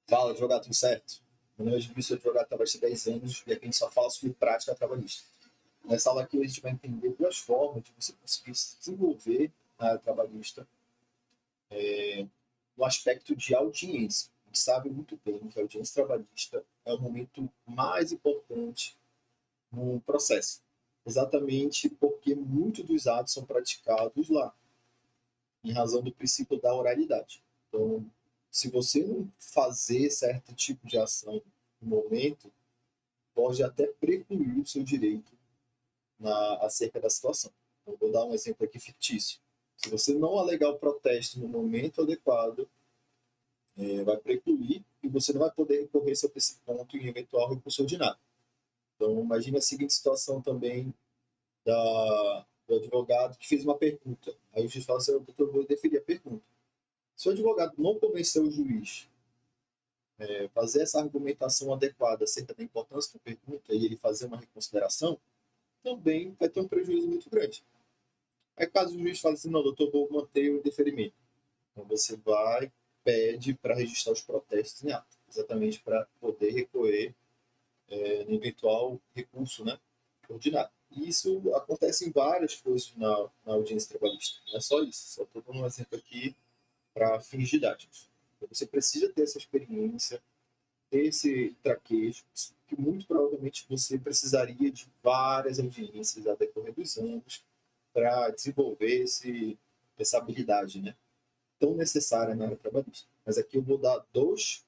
Fala, advogado, tudo certo? Meu nome é Edmilson, sou advogado trabalhista há 10 anos e aqui a gente só fala sobre prática trabalhista. Nessa aula aqui a gente vai entender duas formas de você conseguir se desenvolver na área trabalhista no aspecto de audiência. A gente sabe muito bem que a audiência trabalhista é o momento mais importante no processo, exatamente porque muitos dos atos são praticados lá, em razão do princípio da oralidade. Então, se você não fazer certo tipo de ação no momento, pode até precluir o seu direito acerca da situação. Eu vou dar um exemplo aqui fictício. Se você não alegar o protesto no momento adequado, vai precluir e você não vai poder recorrer sobre esse ponto em eventual recurso ordinário. Então, imagine a seguinte situação também do advogado que fez uma pergunta. Aí o juiz fala assim, doutor, eu vou deferir a pergunta. Se o advogado não convenceu o juiz fazer essa argumentação adequada acerca da importância da pergunta e ele fazer uma reconsideração, também vai ter um prejuízo muito grande. Aí caso o juiz fale assim, não, doutor, vou manter o deferimento. Então você vai, pede para registrar os protestos em ato, exatamente para poder recorrer no eventual recurso, né, ordinário. E isso acontece em várias coisas na audiência trabalhista, não é só isso, só estou dando um exemplo aqui para fins didáticos. Então, você precisa ter essa experiência, ter esse traquejo, que muito provavelmente você precisaria de várias audiências a decorrer dos anos para desenvolver essa habilidade, né? Tão necessária na área trabalhista. Mas aqui eu vou dar duas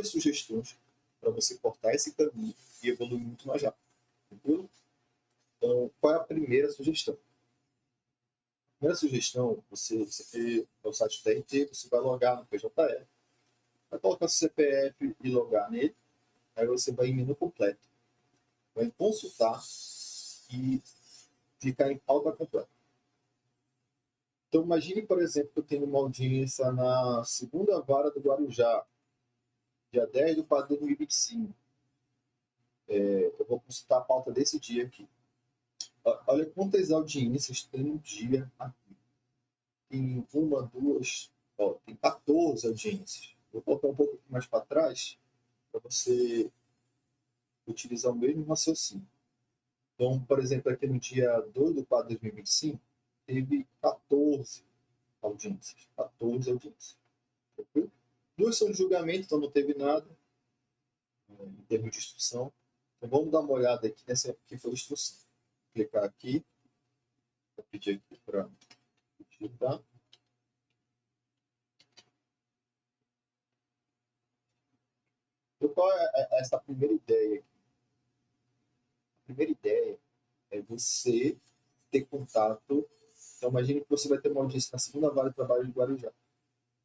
sugestões para você cortar esse caminho e evoluir muito mais rápido. Tranquilo? Então, qual é a primeira sugestão? A primeira sugestão, você ter o site do TRT, você vai logar no PJE, vai colocar seu CPF e logar nele, aí você vai em menu completo, vai em consultar e clicar em pauta completa. Então, imagine, por exemplo, que eu tenho uma audiência na segunda vara do Guarujá, dia 10 de 4 de 2025. Eu vou consultar a pauta desse dia aqui. Olha quantas audiências tem no dia aqui. Tem uma, duas, tem 14 audiências. Vou colocar um pouco mais para trás para você utilizar o mesmo raciocínio. Então, por exemplo, aqui no dia 2 de 4 de 2025, teve 14 audiências. 14 audiências. Tranquilo? Duas são de julgamento, então não teve nada em termos de instrução. Então, vamos dar uma olhada aqui nessa que foi a instrução. Vou clicar aqui, vou pedir aqui para digitar. Então, qual é essa primeira ideia aqui? A primeira ideia é você ter contato. Então, imagine que você vai ter uma audiência na segunda vara de trabalho de Guarujá.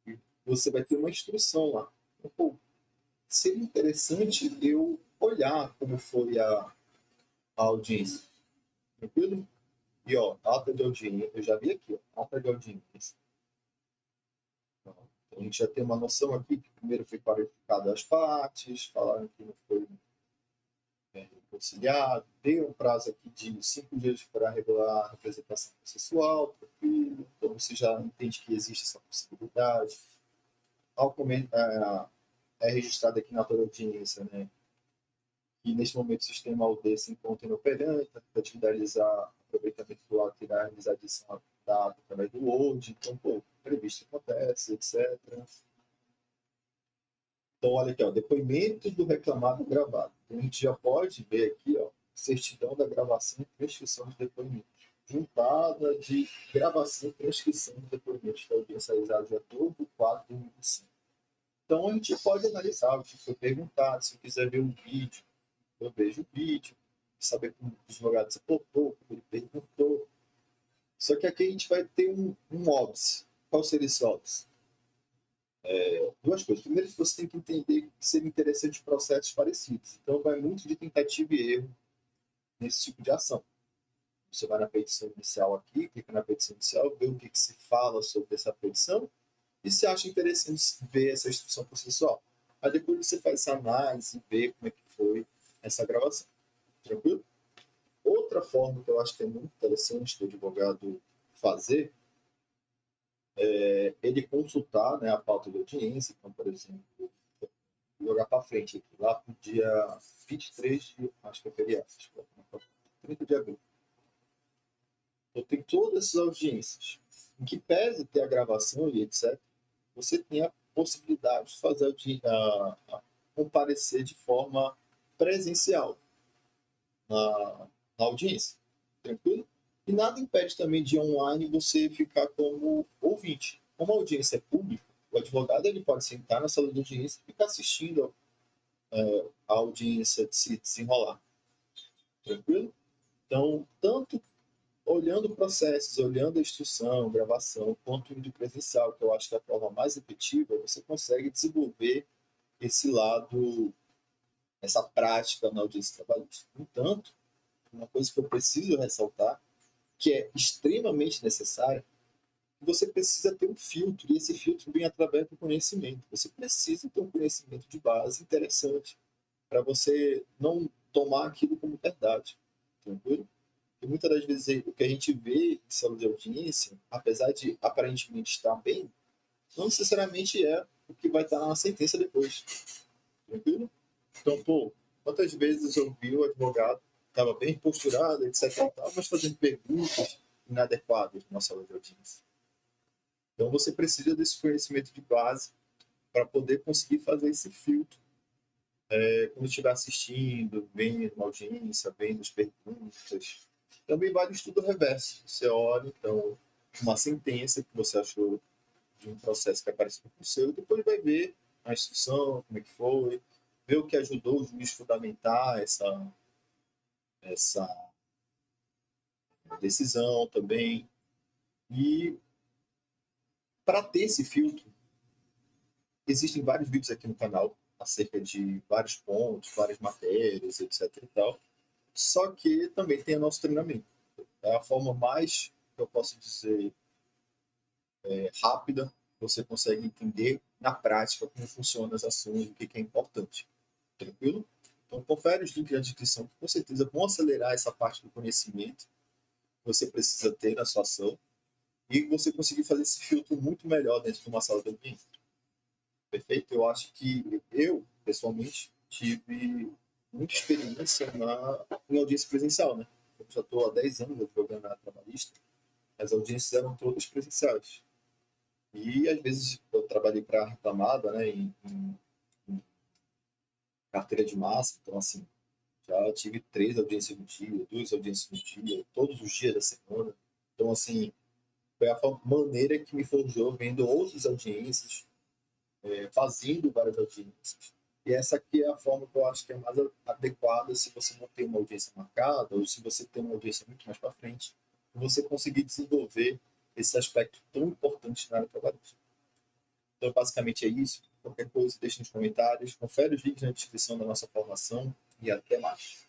E você vai ter uma instrução lá. Então, pô, seria interessante eu olhar como foi a audiência. Tranquilo? E, ó, ata de audiência. Eu já vi aqui, ó, ata de audiência. Então, a gente já tem uma noção aqui que primeiro foi clarificado as partes, falaram que não foi conciliado, tem um prazo aqui de 5 dias para regular a representação processual, tranquilo, então você já entende que existe essa possibilidade. Ao é registrado aqui na tua audiência, né, que neste momento o sistema AUD se encontra inoperante, para atividade aproveitamento do ato irá realizar a adição da ata através do Word, então, pô, previsto acontece, etc. Então, olha aqui, ó, depoimento do reclamado gravado. Então, a gente já pode ver aqui, ó, certidão da gravação e prescrição de depoimento. Juntada de gravação e prescrição de depoimento da audiência realizada dia 12 de 4 de 2005. Então, a gente pode analisar o que foi perguntado. Se eu quiser ver um vídeo, eu vejo o vídeo, saber como o advogado se portou, como ele perguntou. Só que aqui a gente vai ter um óbice. Qual seria esse óbice? Duas coisas. Primeiro, você tem que entender que seria interessante processos parecidos. Então, vai muito de tentativa e erro nesse tipo de ação. Você vai na petição inicial aqui, clica na petição inicial, vê o que se fala sobre essa petição e se acha interessante ver essa instrução processual. Aí depois você faz essa análise e vê como é que foi essa gravação. Tranquilo? Outra forma que eu acho que é muito interessante do advogado fazer ele consultar, né, a pauta de audiência, então, por exemplo, jogar para frente, aqui, lá para o dia 23 de, acho que é feriado, 30 de abril. Eu tenho todas essas audiências. Em que pese ter a gravação e etc., você tem a possibilidade de fazer a comparecer de forma presencial na audiência. Tranquilo? E nada impede também de online você ficar como ouvinte. Como a audiência é pública, o advogado ele pode sentar na sala de audiência e ficar assistindo a audiência de se desenrolar. Tranquilo? Então, tanto olhando processos, olhando a instrução, gravação, quanto indo presencial, que eu acho que é a forma mais efetiva, você consegue desenvolver esse lado, essa prática na audiência trabalhista. No entanto, uma coisa que eu preciso ressaltar, que é extremamente necessária, você precisa ter um filtro, e esse filtro vem através do conhecimento. Você precisa ter um conhecimento de base interessante, para você não tomar aquilo como verdade. Tranquilo? E muitas das vezes o que a gente vê em sala de audiência, apesar de aparentemente estar bem, não necessariamente é o que vai estar na sentença depois. Tranquilo? Então, pô, quantas vezes eu vi o advogado, estava bem posturado, etc., mas fazendo perguntas inadequadas na sala de audiência. Então, você precisa desse conhecimento de base para poder conseguir fazer esse filtro. Quando estiver assistindo, vendo uma audiência, vendo as perguntas. Também vale o estudo reverso. Você olha, então, uma sentença que você achou de um processo que é parecido com o seu, e depois vai ver a instrução, como é que foi, ver o que ajudou o juiz a fundamentar essa decisão também. E para ter esse filtro, existem vários vídeos aqui no canal acerca de vários pontos, várias matérias, etc. e tal. Só que também tem o nosso treinamento. É a forma mais, que eu posso dizer, rápida, você consegue entender na prática como funcionam as ações, o que é importante. Tranquilo? Então, confere os links na descrição, que com certeza vão acelerar essa parte do conhecimento que você precisa ter na sua ação e você conseguir fazer esse filtro muito melhor dentro de uma sala de audiência. Perfeito? Eu acho que eu, pessoalmente, tive muita experiência em audiência presencial, né? Eu já estou há 10 anos advogando na trabalhista, as audiências eram todas presenciais. E às vezes eu trabalhei para a reclamada, né, em carteira de massa, então assim, já tive 3 audiências no dia, 2 audiências no dia, todos os dias da semana. Então assim, foi a maneira que me forjou vendo outras audiências, fazendo várias audiências. E essa aqui é a forma que eu acho que é mais adequada se você não tem uma audiência marcada ou se você tem uma audiência muito mais para frente, você conseguir desenvolver esse aspecto tão importante na área trabalhista. Então, basicamente é isso. Qualquer coisa, deixe nos comentários. Confere os links na descrição da nossa formação e até mais.